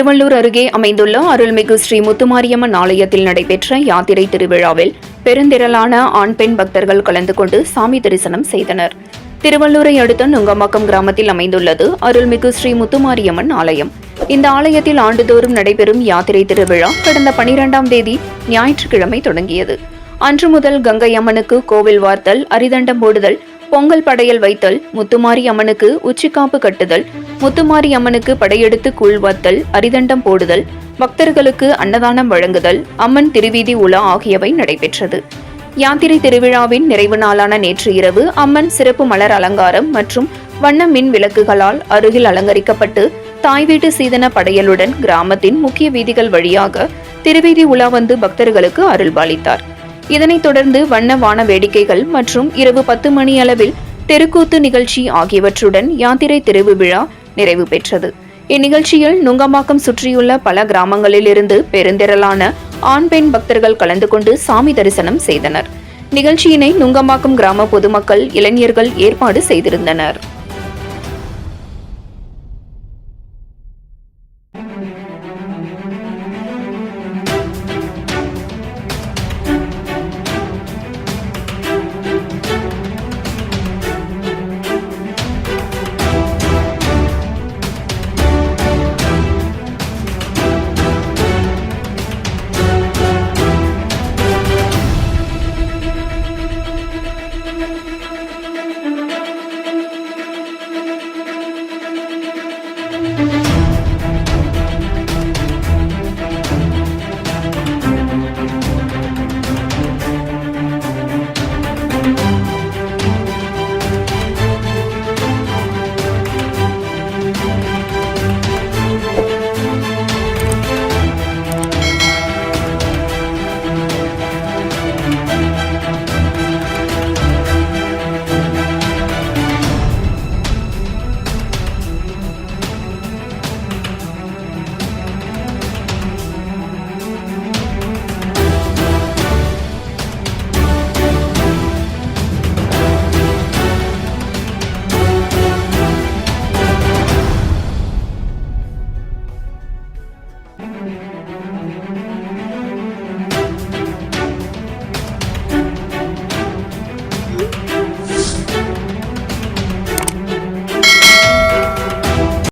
திருவள்ளூர் அருகே அமைந்துள்ள அருள்மிகு ஸ்ரீ முத்துமாரியம்மன் ஆலயத்தில் நடைபெற்ற யாத்திரை திருவிழாவில் பெருந்திரளான ஆண் பெண் பக்தர்கள் கலந்து கொண்டு சாமி தரிசனம் செய்தனர். திருவள்ளூரை அடுத்த நுங்கம்பாக்கம் கிராமத்தில் அமைந்துள்ளது அருள்மிகு ஸ்ரீ முத்துமாரியம்மன் ஆலயம். இந்த ஆலயத்தில் ஆண்டுதோறும் நடைபெறும் யாத்திரை திருவிழா கடந்த 12ஆம் தேதி ஞாயிற்றுக்கிழமை தொடங்கியது. அன்று முதல் கங்கை அம்மனுக்கு கோவில் வார்த்தல், அரிதண்டம் போடுதல், பொங்கல் படையல் வைத்தல், முத்துமாரி அம்மனுக்கு உச்சிக்காப்பு கட்டுதல், முத்துமாரி அம்மனுக்கு படையெடுத்து கூழ்வாத்தல், அரிதண்டம் போடுதல், பக்தர்களுக்கு அன்னதானம் வழங்குதல், அம்மன் திருவீதி உலா ஆகியவை நடைபெற்றது. யாத்திரை திருவிழாவின் நிறைவு நாளான நேற்று இரவு அம்மன் சிறப்பு மலர் அலங்காரம் மற்றும் வண்ண மின் விளக்குகளால் அருகில் அலங்கரிக்கப்பட்டு தாய் வீட்டு சீதன படையலுடன் கிராமத்தின் முக்கிய வீதிகள் வழியாக திருவீதி உலா வந்து பக்தர்களுக்கு அருள்பாலித்தார். இதனைத் தொடர்ந்து வண்ண வான வேடிக்கைகள் மற்றும் இரவு 10 மணி அளவில் தெருக்கூத்து நிகழ்ச்சி ஆகியவற்றுடன் யாத்திரை திருவிழா நிறைவு பெற்றது. இந்நிகழ்ச்சியில் நுங்கம்பாக்கம் சுற்றியுள்ள பல கிராமங்களில் இருந்து பெருந்திரளான ஆண் பெண் பக்தர்கள் கலந்து கொண்டு சாமி தரிசனம் செய்தனர். நிகழ்ச்சியினை நுங்கம்பாக்கம் கிராம பொதுமக்கள், இளைஞர்கள் ஏற்பாடு செய்திருந்தனர்.